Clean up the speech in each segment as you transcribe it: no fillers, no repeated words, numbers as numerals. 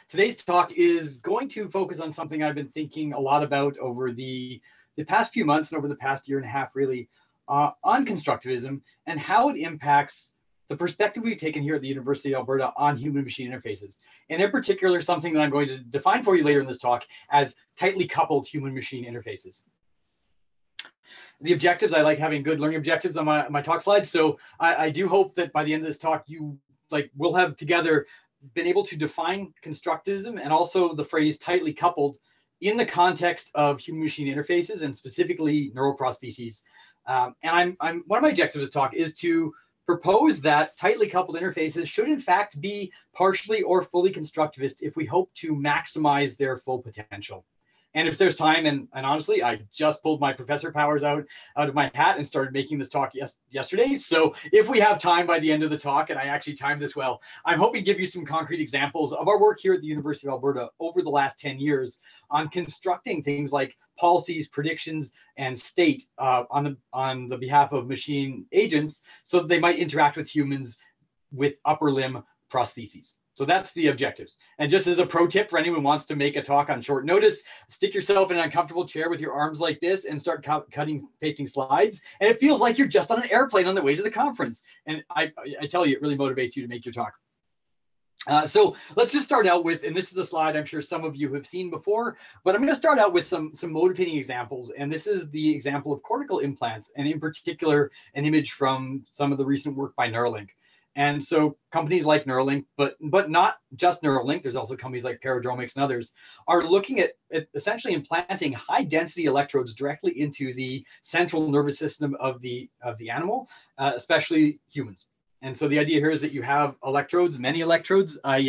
Today's talk is going to focus on something I've been thinking a lot about over the past few months and over the past year and a half, really, on constructivism and how it impacts the perspective we've taken here at the University of Alberta on human-machine interfaces. And in particular, something that I'm going to define for you later in this talk as tightly coupled human-machine interfaces. The objectives, I like having good learning objectives on my talk slides. So I do hope that by the end of this talk, you will have together been able to define constructivism and also the phrase tightly coupled in the context of human-machine interfaces and specifically neuroprostheses. And one of my objectives of this talk is to propose that tightly coupled interfaces should in fact be partially or fully constructivist if we hope to maximize their full potential. And if there's time, and honestly, I just pulled my professor powers out of my hat and started making this talk yesterday. So if we have time by the end of the talk, and I actually timed this well, I'm hoping to give you some concrete examples of our work here at the University of Alberta over the last 10 years on constructing things like policies, predictions, and state on the behalf of machine agents so that they might interact with humans with upper limb prostheses. So that's the objectives. And just as a pro tip for anyone who wants to make a talk on short notice, stick yourself in an uncomfortable chair with your arms like this and start cutting, pasting slides. And it feels like you're just on an airplane on the way to the conference. And I tell you, it really motivates you to make your talk. So let's just start out with, and this is a slide I'm sure some of you have seen before, but I'm going to start out with some motivating examples. And this is the example of cortical implants, and in particular, an image from some of the recent work by Neuralink. And so companies like Neuralink, but not just Neuralink, there's also companies like Paradromics and others, are looking at essentially implanting high density electrodes directly into the central nervous system of the animal, especially humans. And so the idea here is that you have electrodes, many electrodes. I'm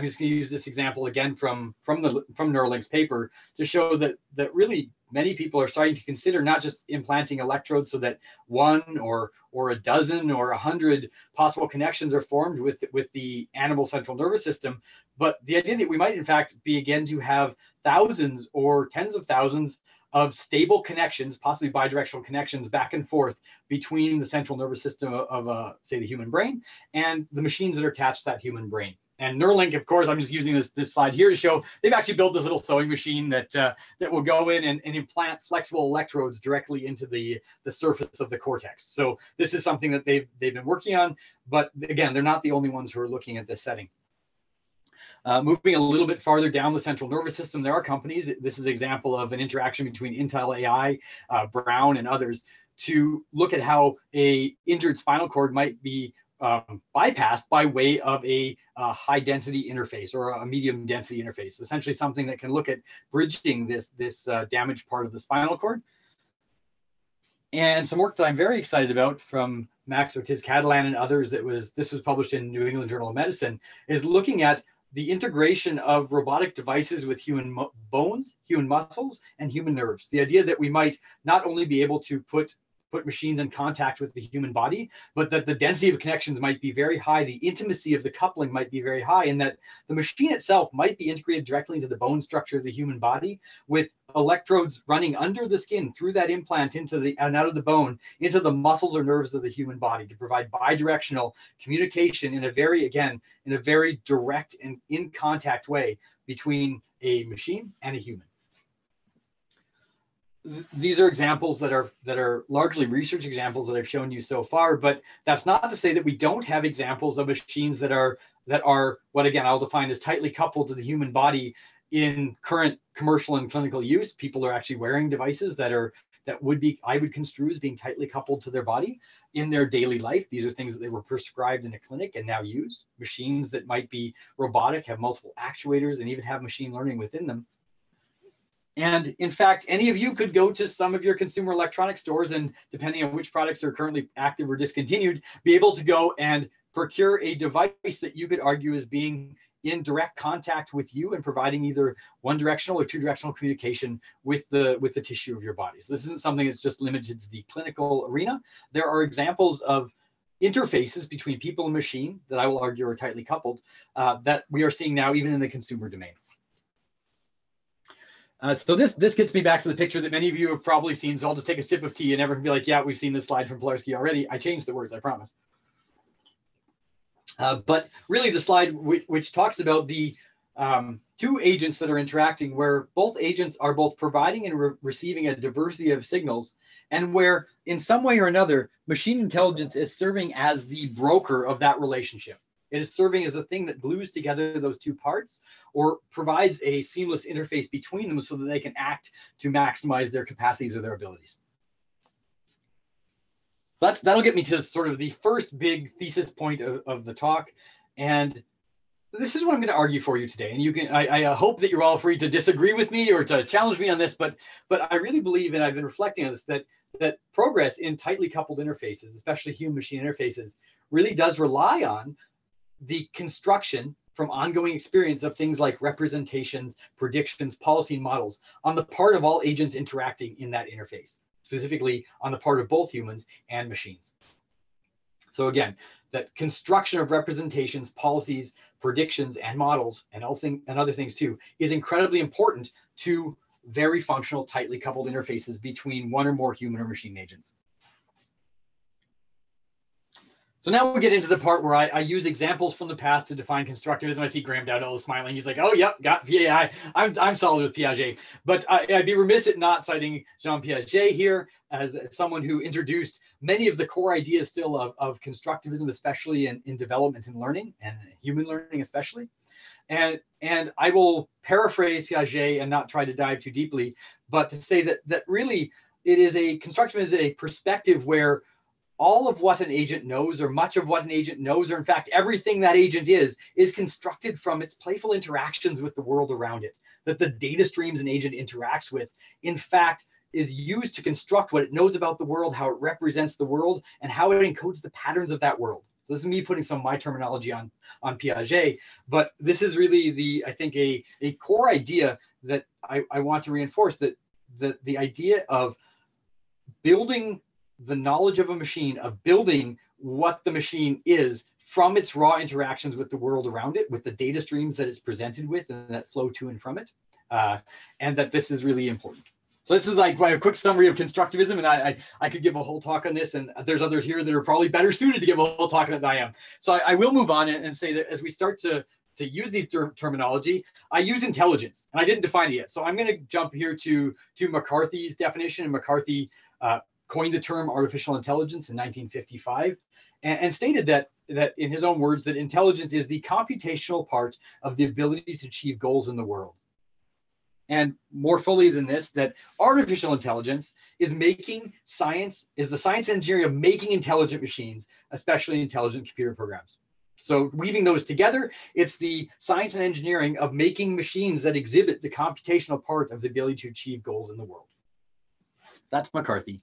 just going to use this example again from Neuralink's paper to show that really many people are starting to consider not just implanting electrodes so that one or a dozen or 100 possible connections are formed with the animal central nervous system, but the idea that we might in fact begin to have thousands or tens of thousands of stable connections, possibly bidirectional connections back and forth between the central nervous system of say, the human brain and the machines that are attached to that human brain. And Neuralink, of course, I'm just using this slide here to show they've actually built this little sewing machine that will go in and implant flexible electrodes directly into the surface of the cortex. So this is something that they've been working on, but again, they're not the only ones who are looking at this setting. Moving a little bit farther down the central nervous system, there are companies, this is an example of an interaction between Intel AI, Brown, and others, to look at how a injured spinal cord might be bypassed by way of a high density interface or a medium density interface, essentially something that can look at bridging this damaged part of the spinal cord. And some work that I'm very excited about from Max Ortiz-Catalan and others this was published in New England Journal of Medicine is looking at the integration of robotic devices with human bones, human muscles, and human nerves. The idea that we might not only be able to put machines in contact with the human body, but that the density of connections might be very high, the intimacy of the coupling might be very high, and that the machine itself might be integrated directly into the bone structure of the human body with electrodes running under the skin through that implant into and out of the bone into the muscles or nerves of the human body to provide bidirectional communication in a very direct and in contact way between a machine and a human. These are examples that are largely research examples that I've shown you so far, but that's not to say that we don't have examples of machines that are what again I'll define as tightly coupled to the human body in current commercial and clinical use. People are actually wearing devices that I would construe as being tightly coupled to their body in their daily life. These are things that they were prescribed in a clinic and now use. Machines that might be robotic, have multiple actuators, and even have machine learning within them. And in fact, any of you could go to some of your consumer electronics stores and depending on which products are currently active or discontinued, be able to go and procure a device that you could argue as being in direct contact with you and providing either one directional or two directional communication with the tissue of your body. So this isn't something that's just limited to the clinical arena. There are examples of interfaces between people and machine that I will argue are tightly coupled that we are seeing now even in the consumer domain. So this gets me back to the picture that many of you have probably seen. So I'll just take a sip of tea and everyone can be like, yeah, we've seen this slide from Pilarski already. I changed the words, I promise. But really the slide which talks about the two agents that are interacting, where both agents are both providing and receiving a diversity of signals, and where in some way or another, machine intelligence is serving as the broker of that relationship. It is serving as the thing that glues together those two parts or provides a seamless interface between them so that they can act to maximize their capacities or their abilities. So that'll get me to sort of the first big thesis point of the talk. And this is what I'm going to argue for you today. And you can, I hope that you're all free to disagree with me or to challenge me on this, but I really believe, and I've been reflecting on this, that progress in tightly coupled interfaces, especially human-machine interfaces, really does rely on the construction from ongoing experience of things like representations, predictions, policy, and models on the part of all agents interacting in that interface, specifically on the part of both humans and machines. So again, that construction of representations, policies, predictions, and models, and other things too, is incredibly important to very functional, tightly coupled interfaces between one or more human or machine agents. So now we get into the part where I use examples from the past to define constructivism. I see Graham Dowdell is smiling. He's like, oh, yep, got PAI. I'm solid with Piaget. But I'd be remiss at not citing Jean Piaget here as someone who introduced many of the core ideas still of constructivism, especially in development and learning, and human learning especially. And I will paraphrase Piaget and not try to dive too deeply, but to say that really constructivism is a perspective where all of what an agent knows, or much of what an agent knows, or in fact, everything that agent is constructed from its playful interactions with the world around it. That the data streams an agent interacts with, in fact, is used to construct what it knows about the world, how it represents the world, and how it encodes the patterns of that world. So this is me putting some of my terminology on Piaget, but this is really I think a core idea that I want to reinforce, that the idea of building the knowledge of a machine, of building what the machine is from its raw interactions with the world around it, with the data streams that it's presented with and that flow to and from it, and that this is really important. So this is like my quick summary of constructivism, and I could give a whole talk on this, and there's others here that are probably better suited to give a whole talk on it than I am. So I will move on and say that as we start to use these terminology, I use intelligence, and I didn't define it yet. So I'm going to jump here to McCarthy's definition, and McCarthy coined the term artificial intelligence in 1955, and stated that in his own words, that intelligence is the computational part of the ability to achieve goals in the world. And more fully than this, that artificial intelligence is the science and engineering of making intelligent machines, especially intelligent computer programs. So weaving those together, it's the science and engineering of making machines that exhibit the computational part of the ability to achieve goals in the world. That's McCarthy.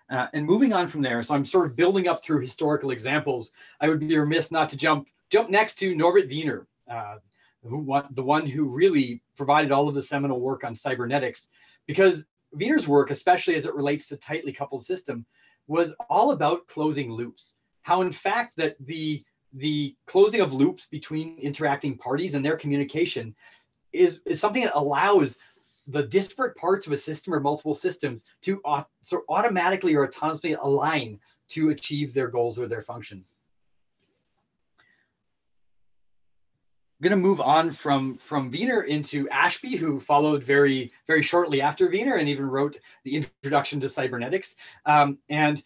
And moving on from there, so I'm sort of building up through historical examples. I would be remiss not to jump next to Norbert Wiener, the one who really provided all of the seminal work on cybernetics, because Wiener's work, especially as it relates to tightly coupled system, was all about closing loops. How in fact that the closing of loops between interacting parties and their communication is something that allows the disparate parts of a system or multiple systems to automatically or autonomously align to achieve their goals or their functions. I'm going to move on from Wiener into Ashby, who followed very, very shortly after Wiener and even wrote the Introduction to Cybernetics. And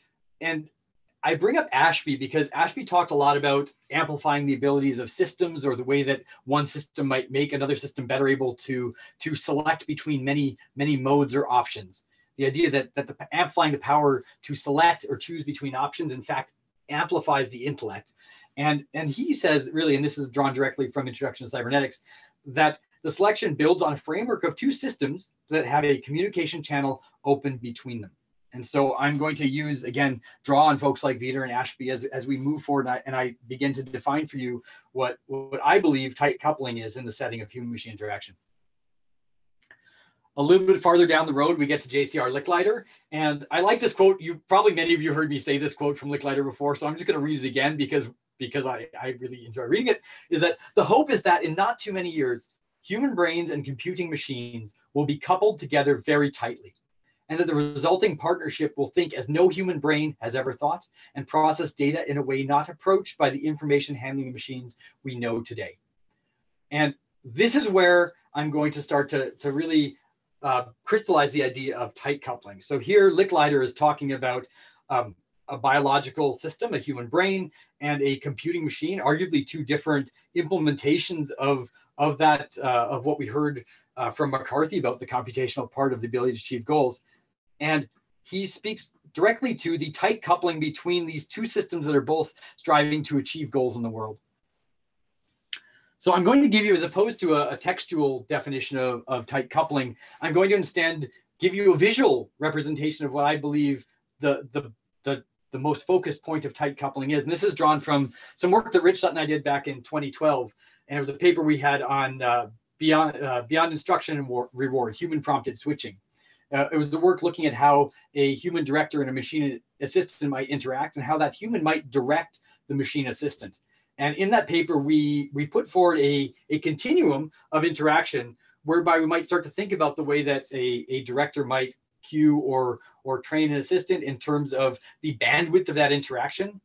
I bring up Ashby because Ashby talked a lot about amplifying the abilities of systems, or the way that one system might make another system better able to select between many modes or options. The idea that amplifying the power to select or choose between options, in fact, amplifies the intellect. And he says, really, and this is drawn directly from Introduction to Cybernetics, that the selection builds on a framework of two systems that have a communication channel open between them. And so I'm going to use, again, draw on folks like Wiener and Ashby as we move forward, and I begin to define for you what I believe tight coupling is in the setting of human-machine interaction. A little bit farther down the road, we get to J.C.R. Licklider. And I like this quote. Many of you heard me say this quote from Licklider before, so I'm just going to read it again because I really enjoy reading it, is that the hope is that in not too many years, human brains and computing machines will be coupled together very tightly, and that the resulting partnership will think as no human brain has ever thought and process data in a way not approached by the information handling machines we know today. And this is where I'm going to start to really crystallize the idea of tight coupling. So here, Licklider is talking about a biological system, a human brain, and a computing machine, arguably two different implementations of what we heard from McCarthy about the computational part of the ability to achieve goals. And he speaks directly to the tight coupling between these two systems that are both striving to achieve goals in the world. So I'm going to give you, as opposed to a textual definition of tight coupling, I'm going to instead give you a visual representation of what I believe the most focused point of tight coupling is. And this is drawn from some work that Rich Sutton and I did back in 2012. And it was a paper we had on beyond instruction and reward, human prompted switching. It was the work looking at how a human director and a machine assistant might interact and how that human might direct the machine assistant. And in that paper, we put forward a continuum of interaction whereby we might start to think about the way that a director might cue or train an assistant in terms of the bandwidth of that interaction,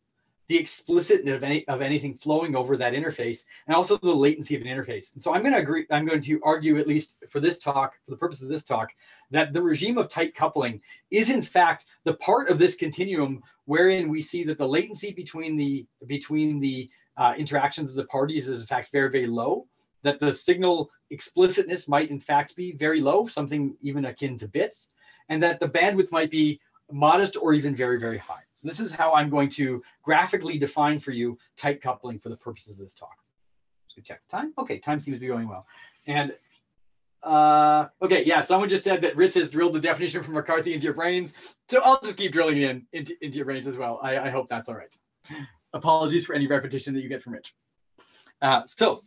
the explicitness of anything flowing over that interface, and also the latency of an interface. And so I'm going to argue, at least for this talk, for the purpose of this talk, that the regime of tight coupling is in fact the part of this continuum wherein we see that the latency between the interactions of the parties is in fact very, very low, that the signal explicitness might in fact be very low, something even akin to bits, and that the bandwidth might be modest or even very, very high. So this is how I'm going to graphically define for you tight coupling for the purposes of this talk. Just gonna check the time. Okay, time seems to be going well. And okay, yeah, someone just said that Rich has drilled the definition from McCarthy into your brains. So I'll just keep drilling it into your brains as well. I hope that's all right. Apologies for any repetition that you get from Rich. So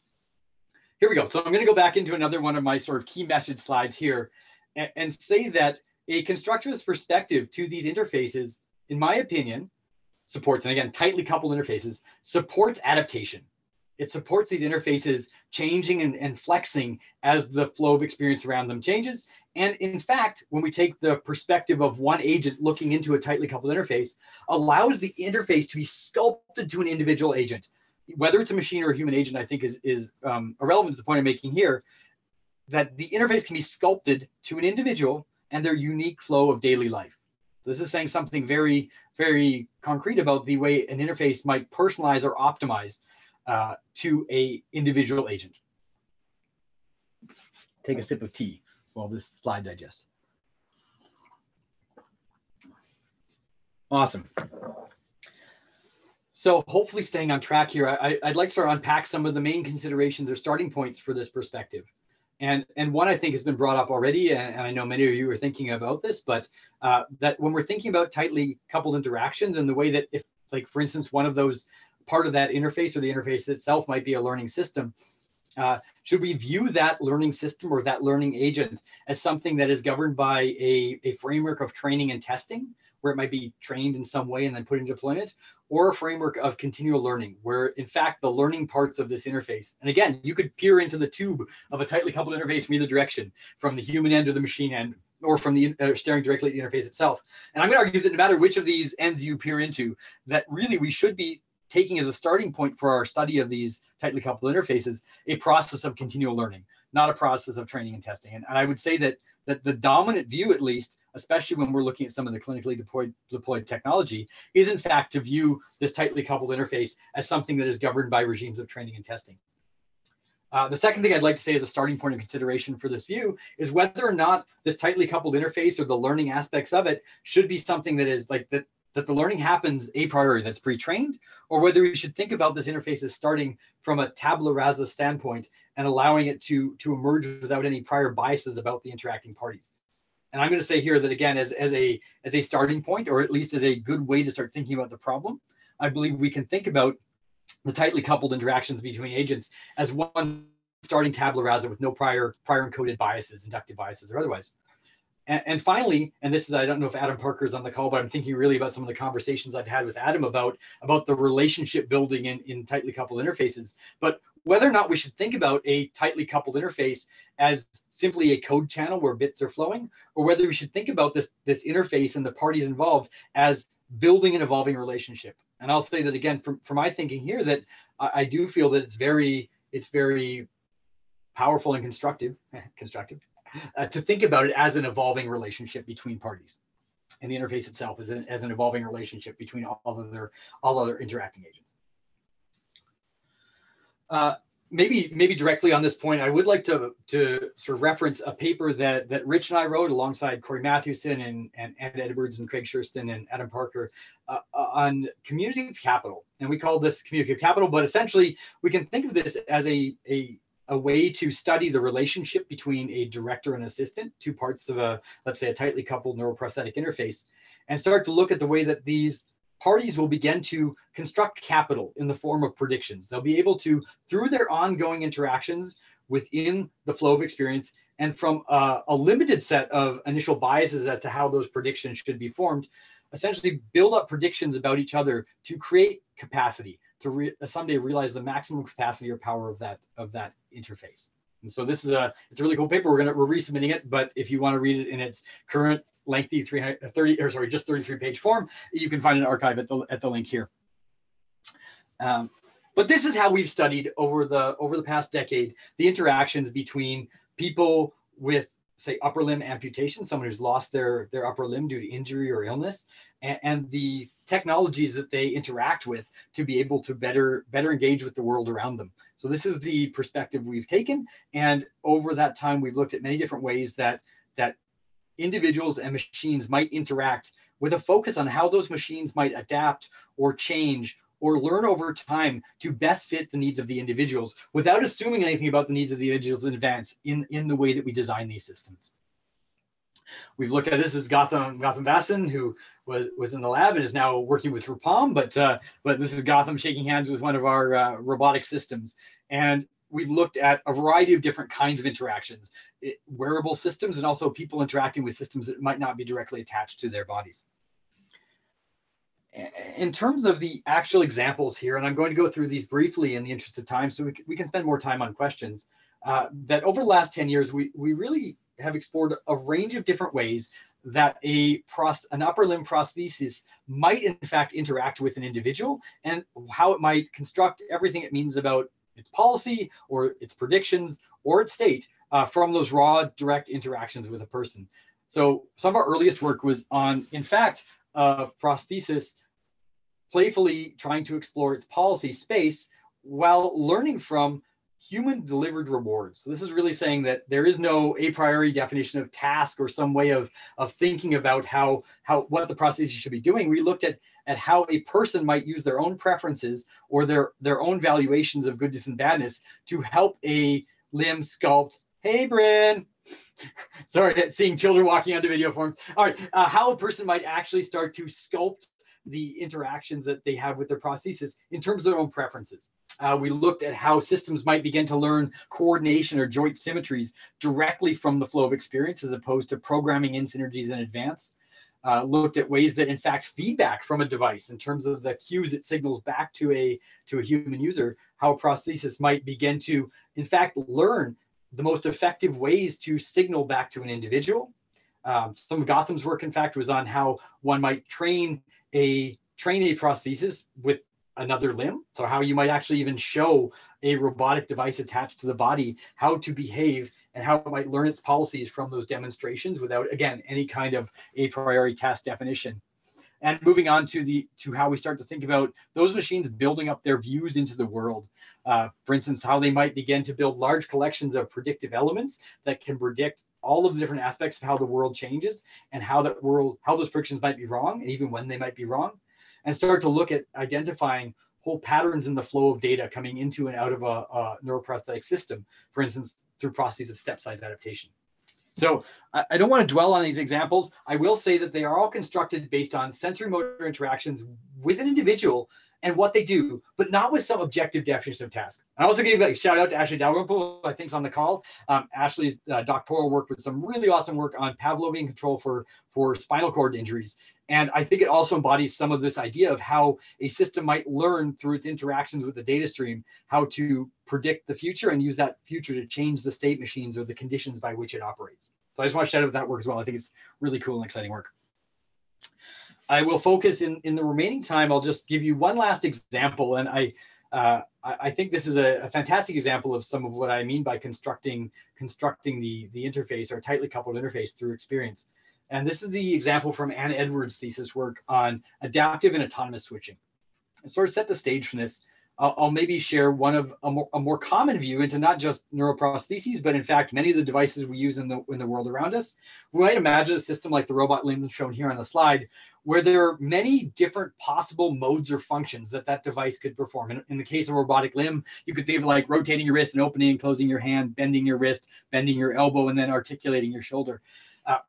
here we go. So I'm going to go back into another one of my sort of key message slides here and say that a constructivist perspective to these interfaces, in my opinion, supports, and again, tightly coupled interfaces, supports adaptation. It supports these interfaces changing and flexing as the flow of experience around them changes. And in fact, when we take the perspective of one agent looking into a tightly coupled interface, allows the interface to be sculpted to an individual agent. Whether it's a machine or a human agent, I think is irrelevant to the point I'm making here, that the interface can be sculpted to an individual and their unique flow of daily life. So this is saying something very, very concrete about the way an interface might personalize or optimize to a individual agent. Take a sip of tea while this slide digests. Awesome. So hopefully staying on track here, I'd like to sort of unpack some of the main considerations or starting points for this perspective. And one I think has been brought up already, and I know many of you are thinking about this, but that when we're thinking about tightly coupled interactions and the way that if, like, for instance, one of those part of that interface or the interface itself might be a learning system, should we view that learning system or that learning agent as something that is governed by a framework of training and testing, where it might be trained in some way and then put into deployment, or a framework of continual learning, where in fact the learning parts of this interface, and again, you could peer into the tube of a tightly coupled interface from either direction, from the human end or the machine end, or from the staring directly at the interface itself. And I'm going to argue that no matter which of these ends you peer into, that really we should be taking as a starting point for our study of these tightly coupled interfaces a process of continual learning, not a process of training and testing. And I would say that the dominant view, at least, especially when we're looking at some of the clinically deployed technology, is in fact to view this tightly coupled interface as something that is governed by regimes of training and testing. The second thing I'd like to say as a starting point of consideration for this view is whether or not this tightly coupled interface or the learning aspects of it should be something that is like that the learning happens a priori, that's pre-trained, or whether we should think about this interface as starting from a tabula rasa standpoint and allowing it to emerge without any prior biases about the interacting parties. And I'm going to say here that, again, as a starting point, or at least as a good way to start thinking about the problem, I believe we can think about the tightly coupled interactions between agents as one starting tabula rasa with no prior encoded biases, inductive biases or otherwise. And finally, and this is, I don't know if Adam Parker is on the call, but I'm thinking really about some of the conversations I've had with Adam about the relationship building in tightly coupled interfaces, but whether or not we should think about a tightly coupled interface as simply a code channel where bits are flowing, or whether we should think about this interface and the parties involved as building an evolving relationship. And I'll say that again, for my thinking here, that I do feel that it's very powerful and constructive, to think about it as an evolving relationship between parties. And the interface itself is as an evolving relationship between all other interacting agents. Maybe directly on this point, I would like to sort of reference a paper that Rich and I wrote alongside Corey Matthewson and Ed Edwards and Craig Shurston and Adam Parker on communicative capital. And we call this communicative capital, but essentially we can think of this as a way to study the relationship between a director and assistant, two parts of let's say, a tightly coupled neuroprosthetic interface, and start to look at the way that these parties will begin to construct capital in the form of predictions. They'll be able to, through their ongoing interactions within the flow of experience, and from a limited set of initial biases as to how those predictions should be formed, essentially build up predictions about each other to create capacity, to someday realize the maximum capacity or power of that interface. And so this is it's a really cool paper. We're resubmitting it, but if you want to read it in its current lengthy 33 page form, you can find an archive at the link here. But this is how we've studied over the past decade the interactions between people with, say, upper limb amputation, someone who's lost their upper limb due to injury or illness, and the technologies that they interact with to be able to better engage with the world around them. So this is the perspective we've taken, and over that time we've looked at many different ways that individuals and machines might interact, with a focus on how those machines might adapt or change or learn over time to best fit the needs of the individuals, without assuming anything about the needs of the individuals in advance in the way that we design these systems. We've looked at this as Gotham Vasson, who was in the lab and is now working with Rupam, but this is Gotham shaking hands with one of our robotic systems. And we've looked at a variety of different kinds of interactions, wearable systems, and also people interacting with systems that might not be directly attached to their bodies. In terms of the actual examples here, and I'm going to go through these briefly in the interest of time so we can spend more time on questions, that over the last 10 years, we really have explored a range of different ways that an upper limb prosthesis might in fact interact with an individual, and how it might construct everything it means about its policy or its predictions or its state from those raw direct interactions with a person. So some of our earliest work was on, in fact, prosthesis playfully trying to explore its policy space while learning from human delivered rewards. So this is really saying that there is no a priori definition of task or some way of thinking about what the prosthesis should be doing. We looked at how a person might use their own preferences or their own valuations of goodness and badness to help a limb sculpt. Hey, Bryn. Sorry, seeing children walking onto video forms. All right, how a person might actually start to sculpt the interactions that they have with their prosthesis in terms of their own preferences. We looked at how systems might begin to learn coordination or joint symmetries directly from the flow of experience, as opposed to programming in synergies in advance. Looked at ways that, in fact, feedback from a device in terms of the cues it signals back to a human user, how a prosthesis might begin to, in fact, learn the most effective ways to signal back to an individual. Some of Gotham's work, in fact, was on how one might train a prosthesis with another limb. So how you might actually even show a robotic device attached to the body how to behave and how it might learn its policies from those demonstrations without, again, any kind of a priori task definition. And moving on to how we start to think about those machines building up their views into the world. For instance, how they might begin to build large collections of predictive elements that can predict all of the different aspects of how the world changes and how those predictions might be wrong, and even when they might be wrong, and start to look at identifying whole patterns in the flow of data coming into and out of a neuroprosthetic system, for instance, through processes of step-size adaptation. So I don't want to dwell on these examples. I will say that they are all constructed based on sensory motor interactions with an individual and what they do, but not with some objective definition of task. I also give a shout out to Ashley Dalrymple, I think is on the call. Ashley's doctoral work with some really awesome work on Pavlovian control for spinal cord injuries. And I think it also embodies some of this idea of how a system might learn through its interactions with the data stream, how to predict the future and use that future to change the state machines or the conditions by which it operates. So I just want to shout out that work as well. I think it's really cool and exciting work. I will focus in the remaining time. I'll just give you one last example. And I think this is a fantastic example of some of what I mean by constructing the interface, or tightly coupled interface, through experience. And this is the example from Ann Edwards' thesis work on adaptive and autonomous switching. And sort of set the stage from this, I'll maybe share one of a more common view into not just neuroprostheses, but in fact, many of the devices we use in the world around us. We might imagine a system like the robot limb shown here on the slide, where there are many different possible modes or functions that device could perform. In the case of a robotic limb, you could think of like rotating your wrist and opening and closing your hand, bending your wrist, bending your elbow, and then articulating your shoulder.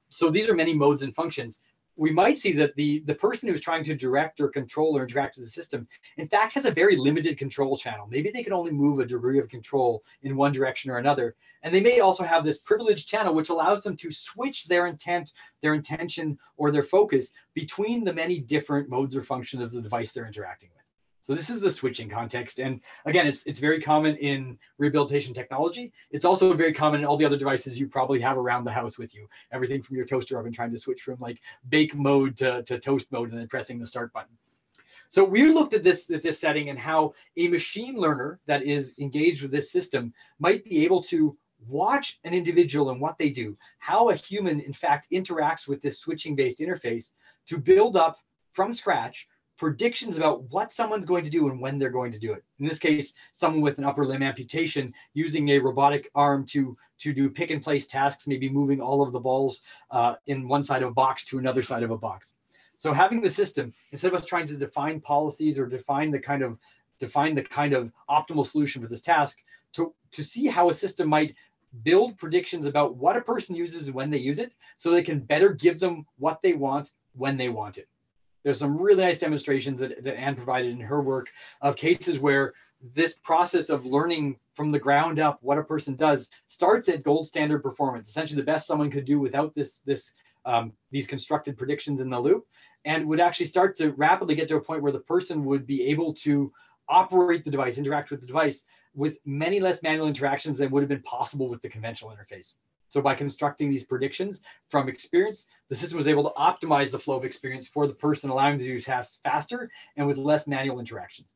So these are many modes and functions. We might see that the person who's trying to direct or control or interact with the system, in fact, has a very limited control channel. Maybe they can only move a degree of control in one direction or another. And they may also have this privileged channel, which allows them to switch their intent, their intention, or their focus between the many different modes or functions of the device they're interacting with. So this is the switching context. And again, it's very common in rehabilitation technology. It's also very common in all the other devices you probably have around the house with you. Everything from your toaster oven trying to switch from like bake mode to toast mode and then pressing the start button. So we looked at this setting and how a machine learner that is engaged with this system might be able to watch an individual and what they do, how a human in fact interacts with this switching-based interface to build up from scratch predictions about what someone's going to do and when they're going to do it. In this case, someone with an upper limb amputation using a robotic arm to do pick and place tasks, maybe moving all of the balls in one side of a box to another side of a box. So having the system, instead of us trying to define policies or define the kind of optimal solution for this task, to see how a system might build predictions about what a person uses and when they use it, so they can better give them what they want when they want it. There's some really nice demonstrations that Anne provided in her work of cases where this process of learning from the ground up what a person does starts at gold standard performance, essentially the best someone could do without these constructed predictions in the loop, and would actually start to rapidly get to a point where the person would be able to operate the device, interact with the device with many less manual interactions than would have been possible with the conventional interface. So by constructing these predictions from experience, the system was able to optimize the flow of experience for the person, allowing them to do tasks faster and with less manual interactions.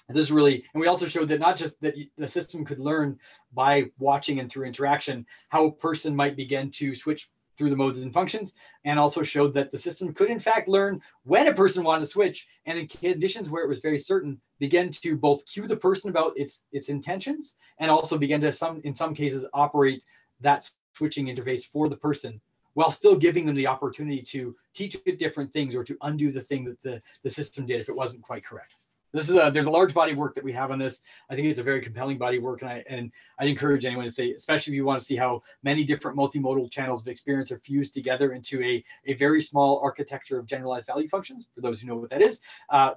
And this is really, and we also showed that not just that the system could learn by watching and through interaction, how a person might begin to switch through the modes and functions, and also showed that the system could in fact learn when a person wanted to switch, and in conditions where it was very certain, begin to both cue the person about its intentions, and also begin to in some cases operate that switching interface for the person, while still giving them the opportunity to teach it different things or to undo the thing that the system did if it wasn't quite correct. There's a large body of work that we have on this. I think it's a very compelling body of work, and I'd encourage anyone to say, especially if you want to see how many different multimodal channels of experience are fused together into a very small architecture of generalized value functions. For those who know what that is,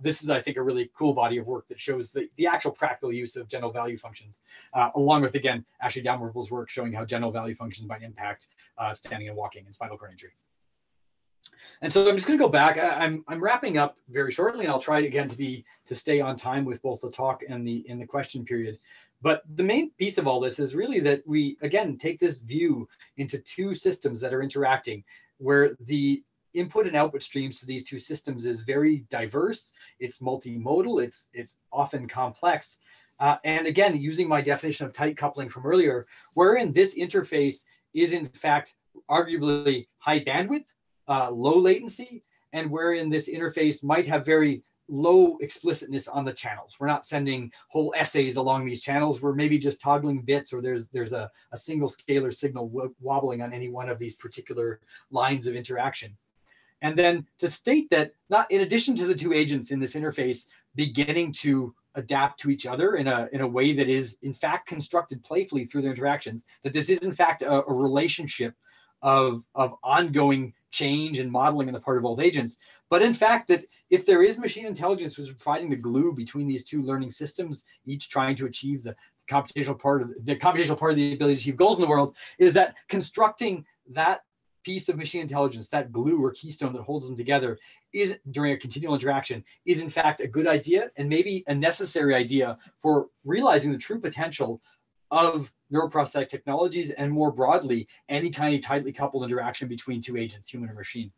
this is, I think, a really cool body of work that shows the actual practical use of general value functions, along with, again, Ashley Dalrymple's work showing how general value functions might impact standing and walking and spinal cord injury. And so I'm just going to go back. I'm wrapping up very shortly, and I'll try again to stay on time with both the talk and the question period. But the main piece of all this is really that we, again, take this view into two systems that are interacting, where the input and output streams to these two systems is very diverse. It's multimodal. It's often complex. And again, using my definition of tight coupling from earlier, wherein this interface is in fact arguably high bandwidth, low latency, and wherein this interface might have very low explicitness on the channels. We're not sending whole essays along these channels. We're maybe just toggling bits, or there's a single scalar signal wobbling on any one of these particular lines of interaction. And then to state that, not in addition to the two agents in this interface beginning to adapt to each other in a way that is in fact constructed playfully through their interactions, that this is in fact a relationship of ongoing change and modeling on the part of both agents, but in fact that if there is machine intelligence which is providing the glue between these two learning systems, each trying to achieve the computational part of the ability to achieve goals in the world, is that constructing that piece of machine intelligence, that glue or keystone that holds them together, is during a continual interaction, is in fact a good idea, and maybe a necessary idea for realizing the true potential of neuroprosthetic technologies, and more broadly, any kind of tightly coupled interaction between two agents, human or machine.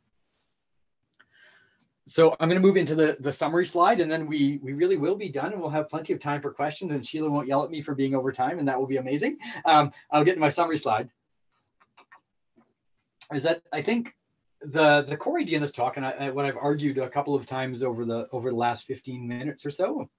So I'm going to move into the summary slide, and then we really will be done, and we'll have plenty of time for questions, and Sheila won't yell at me for being over time, and that will be amazing. I'll get to my summary slide. Is that I think the core idea in this talk, and what I've argued a couple of times over the last 15 minutes or so,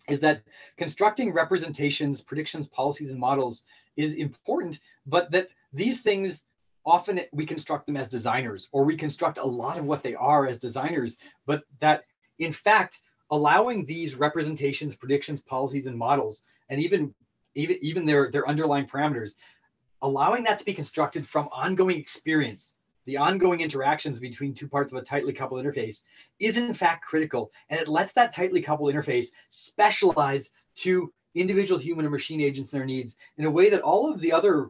is that constructing representations, predictions, policies, and models is important, but that these things, often we construct them as designers, or we construct a lot of what they are as designers, but that in fact, allowing these representations, predictions, policies, and models, and even their underlying parameters, allowing that to be constructed from ongoing experience, the ongoing interactions between two parts of a tightly coupled interface, is in fact critical. And it lets that tightly coupled interface specialize to individual human and machine agents and their needs in a way that all of the other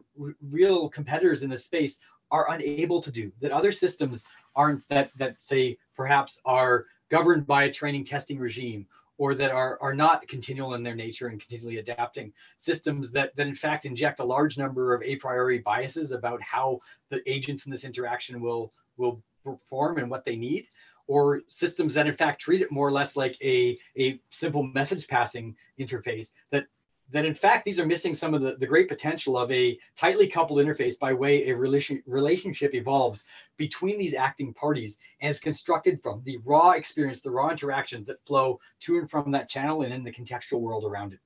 real competitors in this space are unable to do, that other systems aren't, that say perhaps are governed by a training testing regime, or that are not continual in their nature and continually adapting systems that in fact inject a large number of a priori biases about how the agents in this interaction will perform and what they need, or systems that in fact treat it more or less like a simple message passing interface, that in fact these are missing some of the great potential of a tightly coupled interface by way a relationship evolves between these acting parties and is constructed from the raw experience, the raw interactions that flow to and from that channel and in the contextual world around it.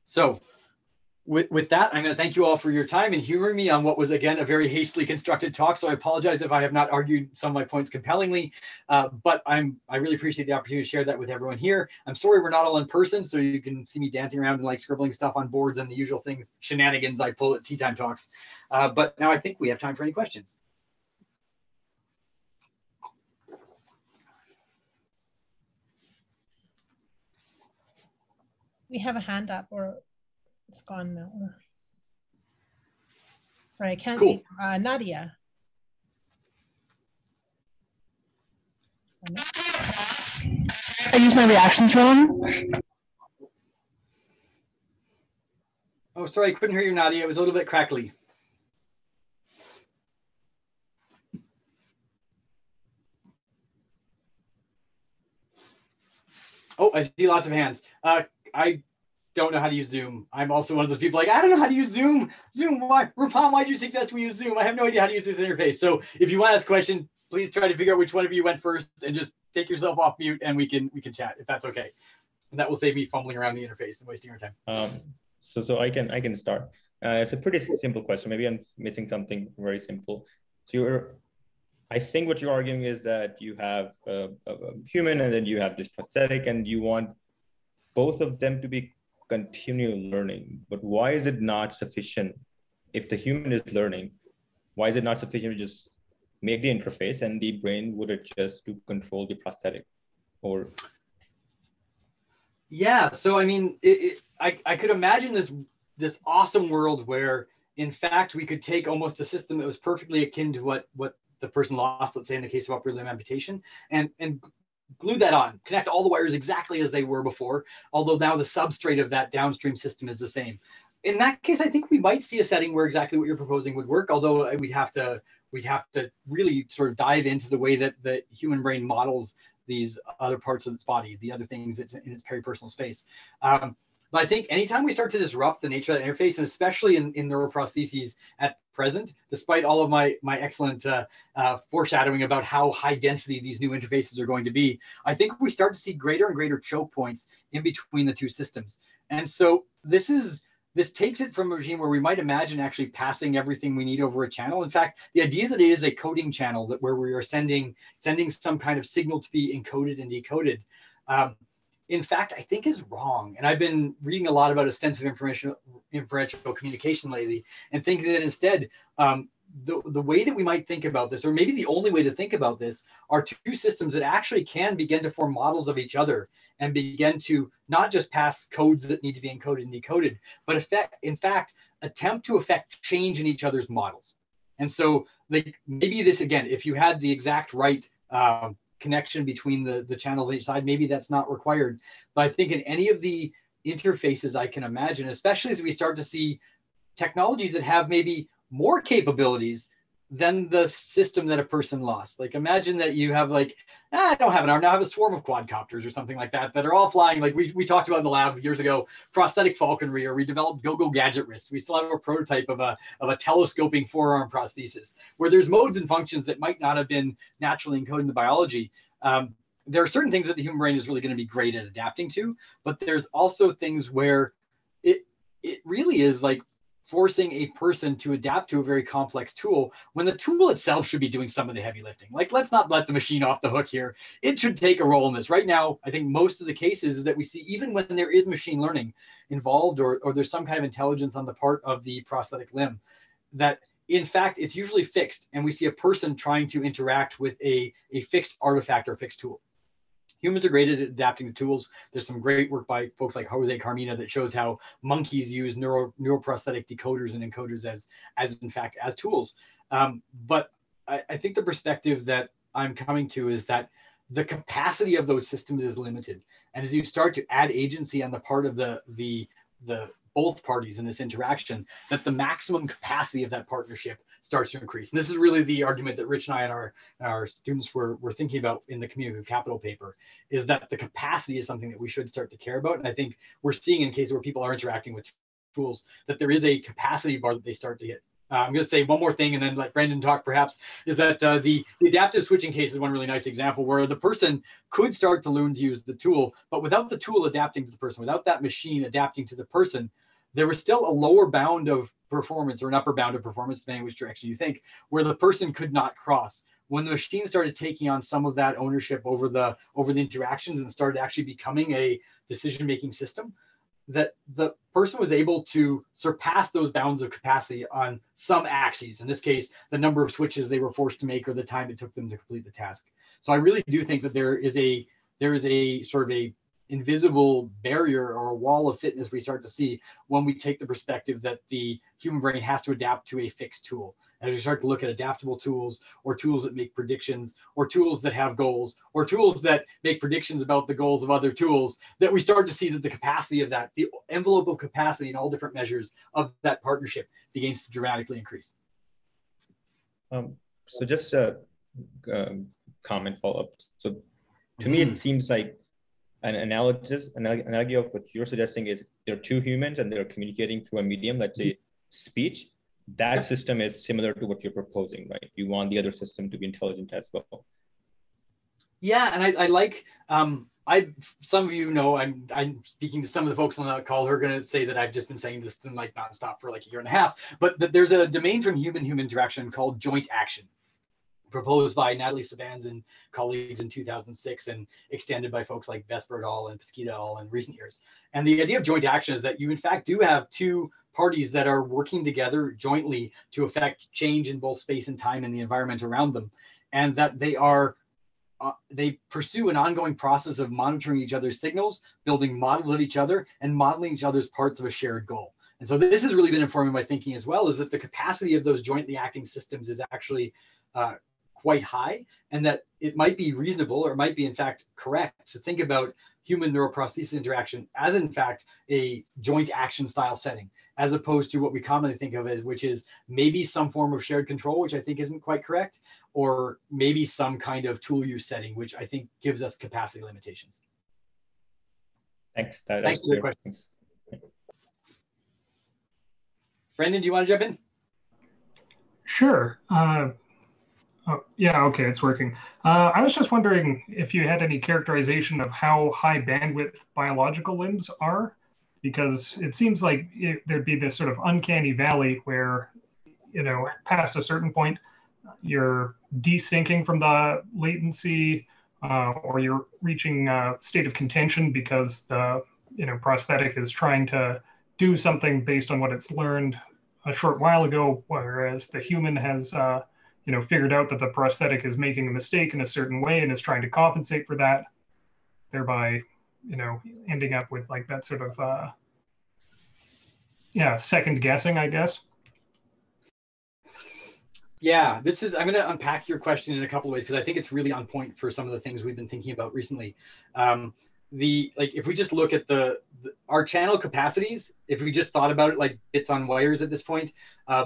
So with that, I'm going to thank you all for your time and humoring me on what was, again, a very hastily constructed talk. So I apologize if I have not argued some of my points compellingly, but I really appreciate the opportunity to share that with everyone here. I'm sorry we're not all in person, so you can see me dancing around and like scribbling stuff on boards and the usual things, shenanigans I pull at tea time talks. But now I think we have time for any questions. We have a hand up, or it's gone now. Sorry, I can't see. Nadia. I use my reactions wrong. Oh, sorry, I couldn't hear you, Nadia. It was a little bit crackly. Oh, I see lots of hands. I don't know how to use Zoom. I'm also one of those people like, I don't know how to use Zoom. Zoom, why? Rupam, why'd you suggest we use Zoom? I have no idea how to use this interface. So if you want to ask a question, please try to figure out which one of you went first and just take yourself off mute and we can chat if that's okay. And that will save me fumbling around the interface and wasting our time. So I can start. It's a pretty simple question. Maybe I'm missing something very simple. So I think what you're arguing is that you have a human and then you have this prosthetic and you want both of them to be continual learning. But why is it not sufficient if the human is learning? Why is it not sufficient to just make the interface and the brain would adjust to control the prosthetic? Or yeah, so I mean, I could imagine this awesome world where in fact we could take almost a system that was perfectly akin to what the person lost, let's say in the case of upper limb amputation, and glue that on, connect all the wires exactly as they were before, although now the substrate of that downstream system is the same. In that case, I think we might see a setting where exactly what you're proposing would work, although we'd have to really sort of dive into the way that the human brain models these other parts of its body, the other things that's in its peripersonal space. But I think anytime we start to disrupt the nature of that interface, and especially in neuroprostheses at present, despite all of my excellent foreshadowing about how high density these new interfaces are going to be, I think we start to see greater and greater choke points in between the two systems. And so this takes it from a regime where we might imagine actually passing everything we need over a channel. In fact, the idea that it is a coding channel, that where we are sending some kind of signal to be encoded and decoded, in fact, I think is wrong. And I've been reading a lot about extensive inferential communication lately and thinking that instead, the way that we might think about this, or maybe the only way to think about this, are two systems that actually can begin to form models of each other and begin to not just pass codes that need to be encoded and decoded, but in fact, attempt to affect change in each other's models. And so maybe this, again, if you had the exact right connection between the channels on each side, maybe that's not required. But I think in any of the interfaces I can imagine, especially as we start to see technologies that have maybe more capabilities than the system that a person lost. Like imagine that you have like, I don't have an arm, now I have a swarm of quadcopters or something like that are all flying. Like we talked about in the lab years ago, prosthetic falconry, or we developed go-go gadget wrists. We still have a prototype of a telescoping forearm prosthesis, where there's modes and functions that might not have been naturally encoded in the biology. There are certain things that the human brain is really going to be great at adapting to, but there's also things where it really is like forcing a person to adapt to a very complex tool when the tool itself should be doing some of the heavy lifting. Like, let's not let the machine off the hook here. It should take a role in this. Right now, I think most of the cases that we see, even when there is machine learning involved, or there's some kind of intelligence on the part of the prosthetic limb, that in fact, it's usually fixed. And we see a person trying to interact with a fixed artifact or fixed tool. Humans are great at adapting to tools. There's some great work by folks like Jose Carmina that shows how monkeys use neuroprosthetic decoders and encoders as tools. But I think the perspective that I'm coming to is that the capacity of those systems is limited. And as you start to add agency on the part of the both parties in this interaction, that the maximum capacity of that partnership starts to increase. And this is really the argument that Rich and I and our students were thinking about in the community capital paper, is that the capacity is something that we should start to care about. And I think we're seeing in cases where people are interacting with tools that there is a capacity bar that they start to hit. I'm going to say one more thing and then let Brendan talk perhaps, is that the adaptive switching case is one really nice example where the person could start to learn to use the tool, but without the tool adapting to the person, without that machine adapting to the person, there was still a lower bound of performance or an upper bound of performance, depending which direction you think, where the person could not cross. When the machine started taking on some of that ownership over the interactions and started actually becoming a decision-making system, that the person was able to surpass those bounds of capacity on some axes. In this case, the number of switches they were forced to make or the time it took them to complete the task. So I really do think that there is a sort of a invisible barrier or a wall of fitness we start to see when we take the perspective that the human brain has to adapt to a fixed tool. As we start to look at adaptable tools, or tools that make predictions, or tools that have goals, or tools that make predictions about the goals of other tools, that we start to see that the capacity of that, the envelope of capacity in all different measures of that partnership begins to dramatically increase. So just a comment follow-up. So to me, it seems like an analogy of what you're suggesting is there are two humans and they're communicating through a medium, let's say speech. That system is similar to what you're proposing, right? You want the other system to be intelligent as well. Yeah, and I like, some of you know, I'm speaking to some of the folks on the call who are going to say that I've just been saying this in like nonstop for like a year and a half, but that there's a domain from human-human interaction called joint action, proposed by Natalie Sabans and colleagues in 2006 and extended by folks like Vesper et al. And Pesquita et al. In recent years. And the idea of joint action is that you in fact do have two parties that are working together jointly to affect change in both space and time and the environment around them. And that they pursue an ongoing process of monitoring each other's signals, building models of each other, and modeling each other's parts of a shared goal. And so this has really been informing my thinking as well, is that the capacity of those jointly acting systems is actually quite high, and that it might be reasonable, or it might be in fact correct, to think about human neuroprosthesis interaction as in fact a joint action style setting, as opposed to what we commonly think of as, which is maybe some form of shared control, which I think isn't quite correct, or maybe some kind of tool use setting, which I think gives us capacity limitations. Thanks. Thanks for the questions. Brendan, do you want to jump in? Sure. Oh, yeah, okay, it's working. I was just wondering if you had any characterization of how high bandwidth biological limbs are, because it seems like there'd be this sort of uncanny valley where, you know, past a certain point, you're desyncing from the latency, or you're reaching a state of contention because the, you know, prosthetic is trying to do something based on what it's learned a short while ago, whereas the human has you know, figured out that the prosthetic is making a mistake in a certain way and is trying to compensate for that, thereby, you know, ending up with like that sort of, yeah, second guessing, I guess. Yeah, I'm going to unpack your question in a couple of ways, because I think it's really on point for some of the things we've been thinking about recently. If we just look at our channel capacities, if we just thought about it like bits on wires at this point,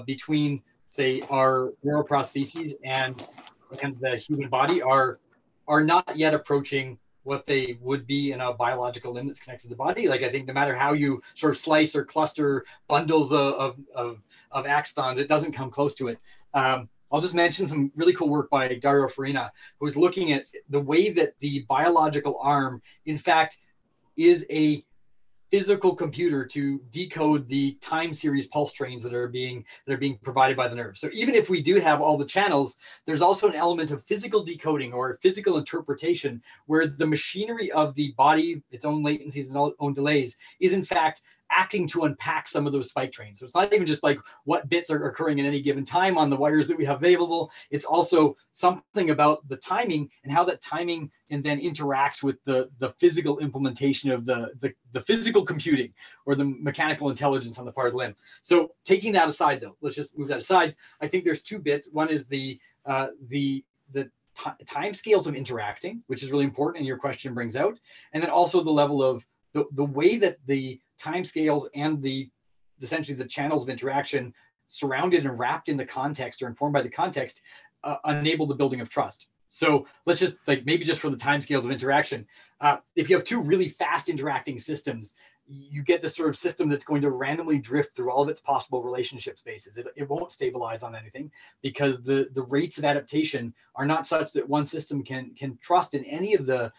between say our neuroprostheses and the human body are not yet approaching what they would be in a biological limb that's connected to the body. Like I think no matter how you sort of slice or cluster bundles of axons, it doesn't come close to it. I'll just mention some really cool work by Dario Farina, who was looking at the way that the biological arm, in fact, is a physical computer to decode the time series pulse trains that are being provided by the nerve. So even if we do have all the channels, there's also an element of physical decoding or physical interpretation where the machinery of the body, its own latencies and own delays, is in fact acting to unpack some of those spike trains. So it's not even just like what bits are occurring at any given time on the wires that we have available. It's also something about the timing and how that timing and then interacts with the physical implementation of the physical computing or the mechanical intelligence on the part of the limb. So taking that aside though, let's just move that aside. I think there's two bits. One is the time scales of interacting, which is really important and your question brings out. And then also the level of the way that the time scales and essentially the channels of interaction surrounded and wrapped in the context or informed by the context enable the building of trust. So let's just maybe just for the time scales of interaction, if you have two really fast interacting systems, you get this sort of system that's going to randomly drift through all of its possible relationship spaces. It won't stabilize on anything because the rates of adaptation are not such that one system can trust in any of the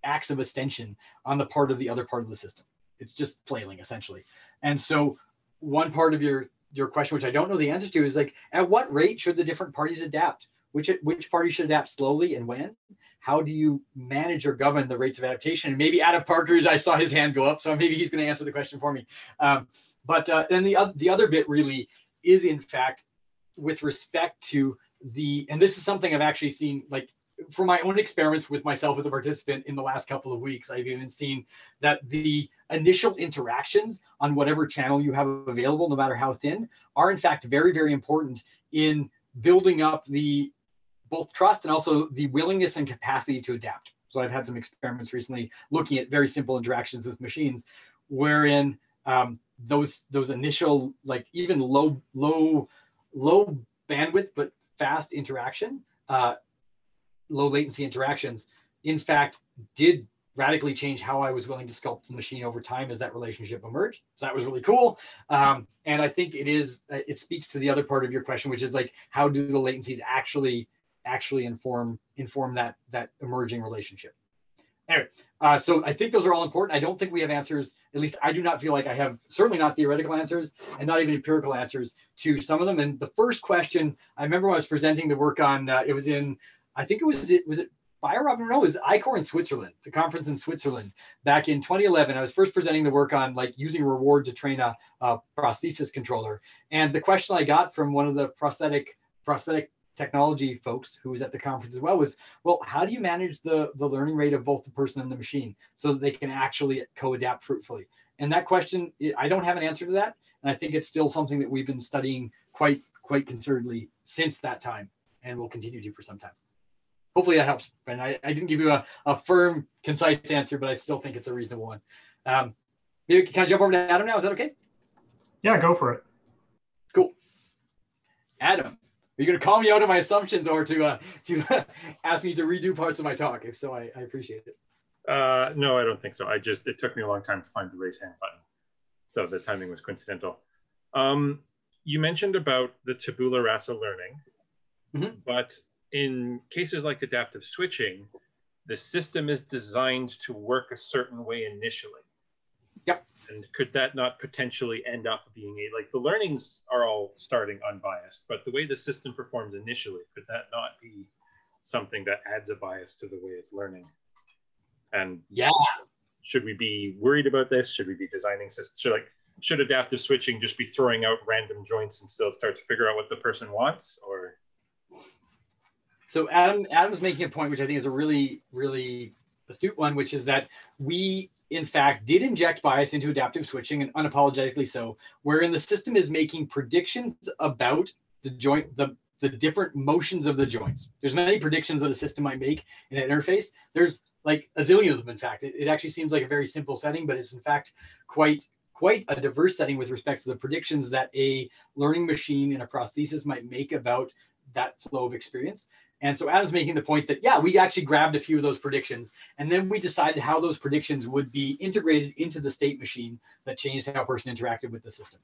acts of extension on the part of the other part of the system. It's just flailing essentially. And so one part of your question, which I don't know the answer to, is like, at what rate should the different parties adapt? Which party should adapt slowly and when? How do you manage or govern the rates of adaptation? And maybe Adam Parker, I saw his hand go up, so maybe he's going to answer the question for me. But then the other bit really is, in fact, with respect to and this is something I've actually seen, like, for my own experiments with myself as a participant in the last couple of weeks, I've even seen that the initial interactions on whatever channel you have available, no matter how thin, are in fact very, very important in building up both trust and also the willingness and capacity to adapt. So I've had some experiments recently looking at very simple interactions with machines, wherein those initial, like even low bandwidth but fast interaction, low latency interactions, in fact, did radically change how I was willing to sculpt the machine over time as that relationship emerged. So that was really cool. And I think it speaks to the other part of your question, which is like, how do the latencies actually inform that emerging relationship? Anyway, so I think those are all important. I don't think we have answers, at least I do not feel like I have, certainly not theoretical answers and not even empirical answers to some of them. And the first question, I remember when I was presenting the work on, it was in, I think was it BioRob? No, it was ICOR in Switzerland, the conference in Switzerland back in 2011. I was first presenting the work on like using reward to train a prosthesis controller. And the question I got from one of the prosthetic technology folks who was at the conference as well was, well, how do you manage the learning rate of both the person and the machine so that they can actually co-adapt fruitfully? And that question, I don't have an answer to that. And I think it's still something that we've been studying quite concertedly since that time and will continue to for some time. Hopefully that helps. And I didn't give you a firm, concise answer, but I still think it's a reasonable one. Maybe can I jump over to Adam now? Is that okay? Yeah, go for it. Cool. Adam, are you going to call me out on my assumptions or to ask me to redo parts of my talk? If so, I appreciate it. No, I don't think so. It took me a long time to find the raise hand button. So the timing was coincidental. You mentioned about the tabula rasa learning, but in cases like adaptive switching, the system is designed to work a certain way initially. Yep. And could that not potentially end up being like the learnings are all starting unbiased, but the way the system performs initially, could that not be something that adds a bias to the way it's learning? And yeah, should we be worried about this? Should we be designing systems? Should adaptive switching just be throwing out random joints and still start to figure out what the person wants? Or so Adam's making a point, which I think is a really, really astute one, which is that we, in fact, did inject bias into adaptive switching, and unapologetically so, wherein the system is making predictions about the joint, the different motions of the joints. There's many predictions that a system might make in an interface. There's like a zillion of them, in fact. It actually seems like a very simple setting, but it's in fact quite quite a diverse setting with respect to the predictions that a learning machine in a prosthesis might make about that flow of experience. And so Adam's making the point that, yeah, we actually grabbed a few of those predictions, and then we decided how those predictions would be integrated into the state machine that changed how a person interacted with the system.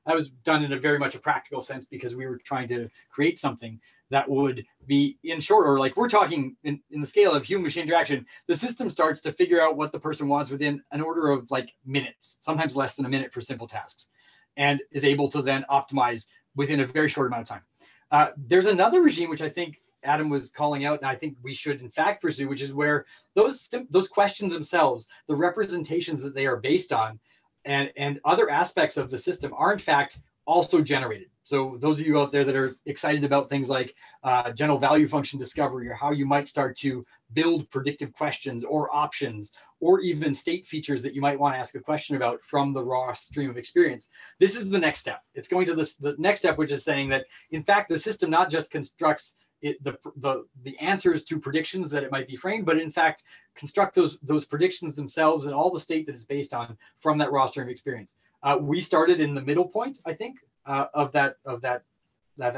That was done in a very much a practical sense because we were trying to create something that would be in short order. Like we're talking in the scale of human machine interaction, the system starts to figure out what the person wants within an order of like minutes, sometimes less than a minute for simple tasks, and is able to then optimize within a very short amount of time. There's another regime, which I think Adam was calling out, and I think we should in fact pursue, which is where those questions themselves, the representations that they are based on, and other aspects of the system are in fact also generated. So those of you out there that are excited about things like general value function discovery, or how you might start to build predictive questions or options, or even state features that you might want to ask a question about from the raw stream of experience, this is the next step. It's going to the next step, which is saying that in fact the system not just constructs the answers to predictions that it might be framed, but in fact construct those predictions themselves and all the state that is based on from that raw stream of experience. We started in the middle point, I think, of that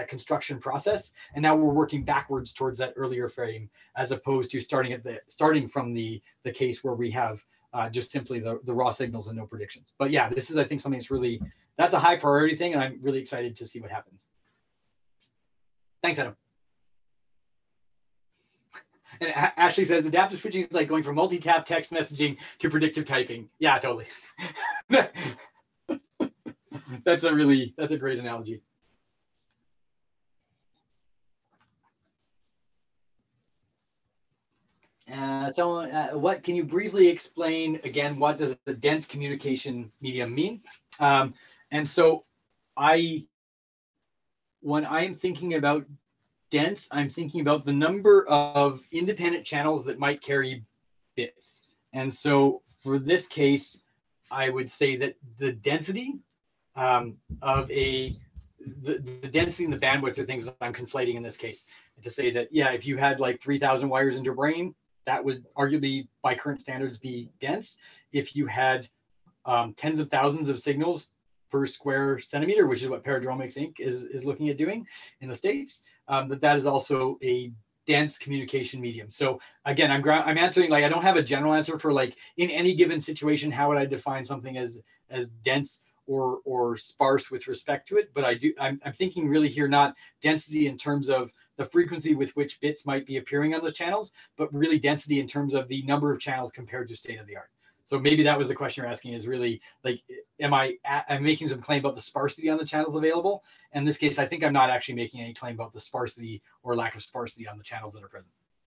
construction process, and now we're working backwards towards that earlier frame, as opposed to starting from the case where we have just simply the raw signals and no predictions. But yeah, this is, I think, something that's a high priority thing, and I'm really excited to see what happens. Thanks, Adam. And Ashley says adaptive switching is like going from multi-tap text messaging to predictive typing. Yeah, totally. That's a great analogy. What can you briefly explain again? What does the dense communication medium mean? And so when I am thinking about dense, I'm thinking about the number of independent channels that might carry bits. And so for this case, I would say that the density the density and the bandwidth are things that I'm conflating in this case. To say that, yeah, if you had like 3,000 wires in your brain, that would arguably by current standards be dense. If you had tens of thousands of signals per square centimeter, which is what Paradromics Inc. is looking at doing in the States, that is also a dense communication medium. So again, I'm answering, like, I don't have a general answer for like in any given situation, how would I define something as dense or sparse with respect to it, but I'm thinking really here not density in terms of the frequency with which bits might be appearing on those channels, but really density in terms of the number of channels compared to state of the art. So maybe that was the question you're asking, is really like, I'm making some claim about the sparsity on the channels available. In this case, I think I'm not actually making any claim about the sparsity or lack of sparsity on the channels that are present.